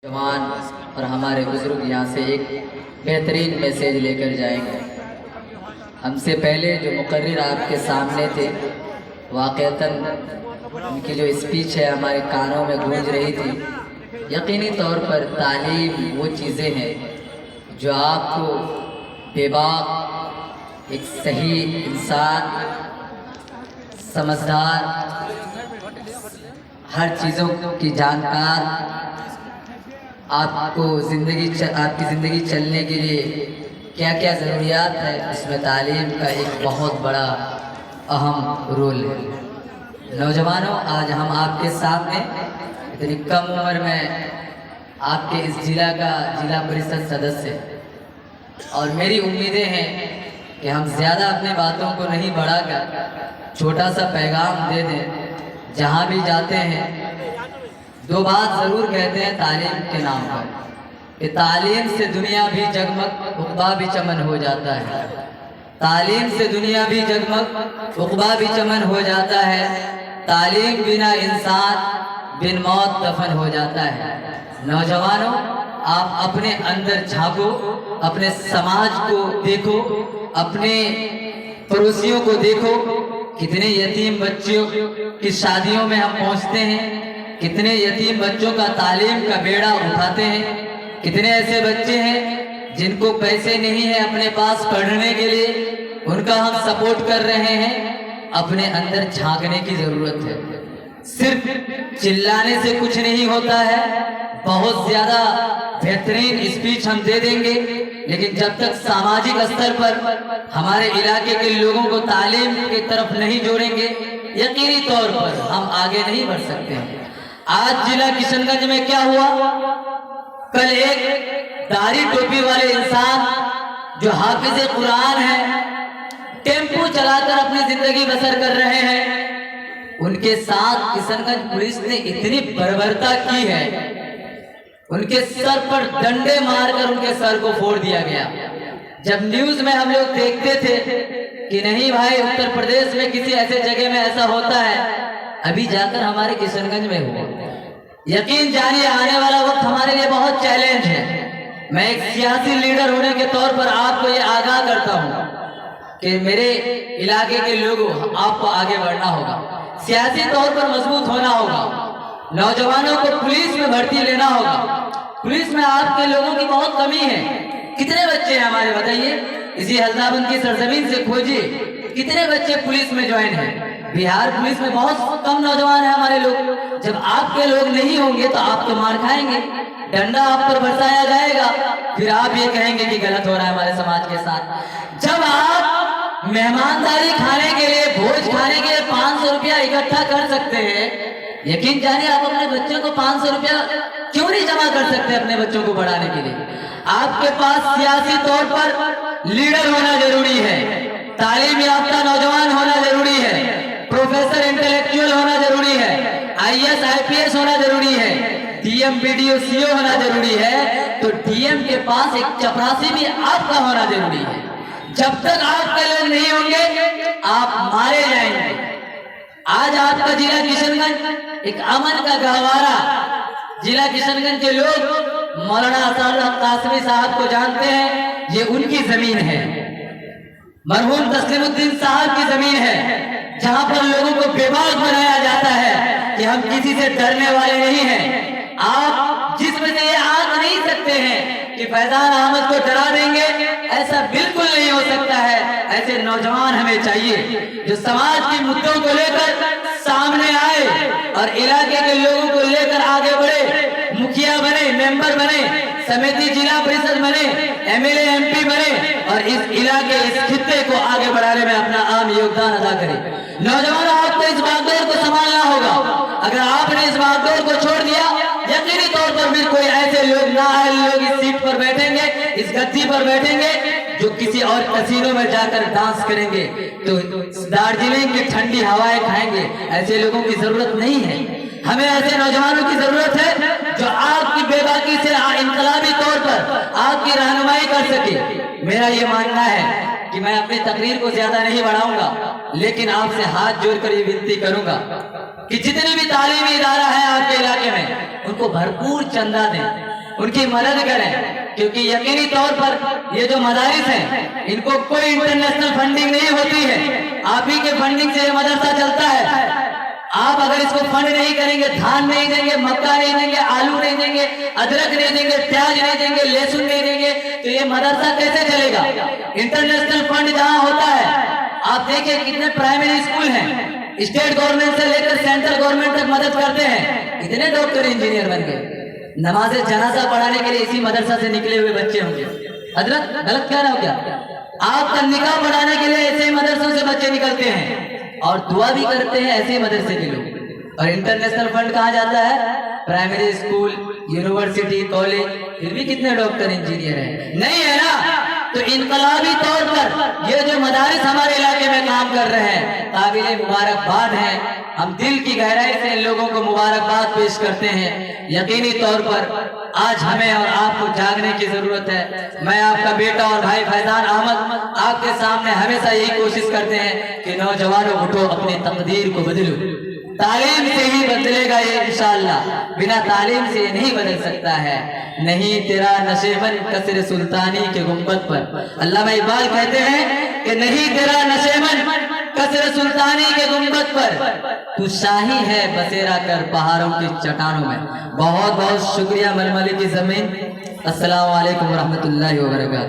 جوان اور ہمارے بزرگ یہاں سے ایک بہترین میسیج لے کر جائیں گے۔ ہم سے پہلے جو مقرر آپ کے سامنے تھے، واقعتاً ان کی جو اسپیچ ہے ہمارے کانوں میں گونج رہی تھی۔ یقینی طور پر تعلیم وہ چیزیں ہیں جو آپ کو بے باک ایک صحیح انسان، سمجھدار، ہر چیزوں کی جانکار، آپ کی زندگی چلنے کے لیے کیا کیا ضروریات ہے، اس میں تعلیم کا ایک بہت بڑا اہم رول ہے۔ نوجوانوں، آج ہم آپ کے سامنے اتنی کم عمر میں آپ کے اس ضلع کا ضلع پریشد سدسیہ، اور میری امیدیں ہیں کہ ہم زیادہ اپنے باتوں کو نہیں بڑھا کر چھوٹا سا پیغام دے دیں۔ جہاں بھی جاتے ہیں دو بات ضرور کہتے ہیں تعلیم کے نام پر، کہ تعلیم سے دنیا بھی جگمگ عقبہ بھی چمن ہو جاتا ہے۔ تعلیم سے دنیا بھی جگمگ عقبہ بھی چمن ہو جاتا ہے، تعلیم بنا انسان بن موت دفن ہو جاتا ہے۔ نوجوانوں، آپ اپنے اندر جھانکو، اپنے سماج کو دیکھو، اپنے پڑوسیوں کو دیکھو۔ کتنے یتیم بچوں کی شادیوں میں ہم پہنچتے ہیں، کتنے یتیم بچوں کا تعلیم کا بیڑا اٹھاتے ہیں، کتنے ایسے بچے ہیں جن کو پیسے نہیں ہیں اپنے پاس پڑھنے کے لیے، ان کا ہم سپورٹ کر رہے ہیں۔ اپنے اندر جھانکنے کی ضرورت ہے۔ صرف چلانے سے کچھ نہیں ہوتا ہے۔ بہت زیادہ بہترین اسپیچ ہم دے دیں گے، لیکن جب تک سماجک استر پر ہمارے علاقے کے لوگوں کو تعلیم کی طرف نہیں جوڑیں گے، یقینی طور پر ہم آگے نہیں بڑھ سکتے ہیں۔ آج ضلع کشن گنج میں کیا ہوا؟ کل ایک داڑھی ٹوپی والے انسان جو حافظ قرآن ہے، ٹیمپو چلا کر اپنی زندگی بسر کر رہے ہیں، ان کے ساتھ کشن گنج پولیس نے اتنی بربرتا کی ہے، ان کے سر پر ڈنڈے مار کر ان کے سر کو پھوڑ دیا گیا۔ جب نیوز میں ہم لوگ دیکھتے تھے کہ نہیں بھائی اتر پردیش میں کسی ایسے جگہ میں ایسا ہوتا ہے، ابھی جا کر ہمارے کشن گنج میں ہوا۔ یقین جانیے آنے والا وقت ہمارے لیے بہت چیلنج ہے۔ میں ایک سیاسی لیڈر ہونے کے طور پر آپ کو یہ آگاہ کرتا ہوں کہ میرے علاقے کے لوگوں، آپ کو آگے بڑھنا ہوگا، سیاسی طور پر مضبوط ہونا ہوگا، نوجوانوں کو پولیس میں بھرتی لینا ہوگا۔ پولیس میں آپ کے لوگوں کی بہت کمی ہے۔ کتنے بچے ہیں ہمارے، بتائیے، اسی ہلدابند کی سرزمین سے کھوجیے کتنے بچے پولیس میں جوائن ہیں۔ بہار پولیس میں بہت کم نوجوان ہیں ہمارے لوگ۔ جب آپ کے لوگ نہیں ہوں گے تو آپ تو مار کھائیں گے، ڈنڈا آپ پر برسایا جائے گا، پھر آپ یہ کہیں گے کہ غلط ہو رہا ہے ہمارے سماج کے ساتھ۔ جب آپ مہمانداری کھانے کے لیے، بھوج کھانے کے لیے 500 روپیہ اکٹھا کر سکتے ہیں، یقین جانیے آپ اپنے بچوں کو 500 روپیہ کیوں نہیں جمع کر سکتے اپنے بچوں کو پڑھانے کے لیے؟ آپ کے پاس سیاسی طور پر لیڈر ہونا ضروری ہے، تعلیم یافتہ نوجوان ہونا ضروری ہے، پروفیسر انٹلیکچوئل ہونا ضروری ہے، IAS IPS ہونا ضروری ہے، DM BDO CO ہونا ضروری ہے، تو DM کے پاس ایک چپراسی بھی آپ کا ہونا ضروری ہے۔ جب تک آپ کے لوگ نہیں ہوں گے آپ مارے جائیں گے۔ آج آپ کا ضلع کشن گنج ایک امن کا گہوارہ، ضلع کشن گنج کے لوگ مولانا اسرار الحق قاسمی صاحب کو جانتے ہیں، یہ ان کی زمین ہے، مرحوم تسلیم الدین صاحب کی زمین ہے، جہاں پر لوگوں کو بے باک بنایا جاتا ہے کہ ہم کسی سے ڈرنے والے نہیں ہیں۔ آپ جسم سے یہ آنکھ نہیں سکتے ہیں کہ فیضان احمد کو ڈرا دیں گے، ایسا بالکل نہیں ہو سکتا ہے۔ ایسے نوجوان ہمیں چاہیے جو سماج کی مددوں کو لے کر سامنے آئے اور علاقے کے لوگوں کو لے کر آگے بڑھے، مکھیا بنے، ممبر بنے، سمیتی ضلع پریشد بنے، MLA MP بنے اور اس علاقے، اس خطے کو آگے بڑھانے میں اپنا اہم یوگدان ادا کرے۔ نوجوانوں، آپ کو اس باغدور کو سنبھالنا ہوگا۔ اگر آپ نے اس باغدور کو چھوڑ دیا، یقینی طور پر پھر کوئی ایسے لوگ نااہل لوگ اس سیٹ پر بیٹھیں گے، اس گدی پر بیٹھیں گے، جو کسی اور کسینوں میں جا کر ڈانس کریں گے، تو دارجلنگ کی ٹھنڈی ہوائیں کھائیں گے۔ ایسے لوگوں کی ضرورت نہیں ہے، ہمیں ایسے نوجوانوں کی ضرورت ہے جو آپ کی بے باکی سے انقلابی طور پر آپ کی رہنمائی کر سکے۔ میرا یہ ماننا ہے کہ میں اپنی تقریر کو زیادہ نہیں بڑھاؤں گا، لیکن آپ سے ہاتھ جوڑ کر یہ ونتی کروں گا کہ جتنے بھی تعلیمی ادارہ ہیں آپ کے علاقے میں ان کو بھرپور چندہ دیں، ان کی مدد کریں، کیونکہ یقینی طور پر یہ جو مدارس ہیں ان کو کوئی انٹرنیشنل فنڈنگ نہیں ہوتی ہے، آپ ہی کے فنڈنگ سے یہ مدرسہ چلتا ہے۔ آپ اگر اس کو فنڈ نہیں کریں گے، دھان نہیں دیں گے، مکہ نہیں دیں گے، آلو نہیں دیں گے، ادرک نہیں دیں گے، پیاز نہیں دیں گے، لہسن نہیں دیں گے، تو یہ مدرسہ کیسے چلے گا؟ انٹرنیشنل فنڈ جہاں ہوتا ہے، آپ دیکھیں کتنے پرائمری اسکول ہیں، اسٹیٹ گورنمنٹ سے لے کر سینٹرل گورنمنٹ تک مدد کرتے ہیں، اتنے ڈاکٹر انجینئر بن گئے، نماز جنازہ پڑھانے کے لیے اسی مدرسہ سے نکلے ہوئے بچے ہوں گے۔ حضرت غلط کہہ رہا ہو کیا؟ آپ کا نکاح پڑھانے کے لیے ایسے ہی مدرسوں سے بچے نکلتے ہیں، اور دعا بھی کرتے ہیں ایسے ہی مدرسے کے لوگ۔ اور انٹرنیشنل فنڈ کہاں جاتا ہے؟ پرائمری اسکول، یونیورسٹی، کالج، پھر بھی کتنے ڈاکٹر انجینئر ہیں؟ نہیں ہے نا؟ تو انقلابی طور پر یہ جو مدارس ہمارے علاقے میں کام کر رہے ہیں قابل مبارکباد ہیں، ہم دل کی گہرائی سے ان لوگوں کو مبارکباد پیش کرتے ہیں۔ یقینی طور پر آج ہمیں اور آپ کو جاگنے کی ضرورت ہے۔ میں آپ کا بیٹا اور بھائی فیضان احمد آپ کے سامنے ہمیشہ یہی کوشش کرتے ہیں کہ نوجوانوں اٹھو، اپنی تقدیر کو بدلو، تعلیم سے ہی بدلے گا یہ انشاءاللہ، بنا تعلیم سے یہ نہیں بدل سکتا ہے۔ نہیں تیرا نشیمن کسر سلطانی کے گنبد پر، علامہ اقبال کہتے ہیں کہ نہیں تیرا نشیمن کسر سلطانی کے گنبد پر، تو شاہی ہے بسیرا کر پہاڑوں کی چٹانوں میں۔ بہت بہت شکریہ ململی کی زمین۔ السلام علیکم ورحمۃ اللہ وبرکاتہ۔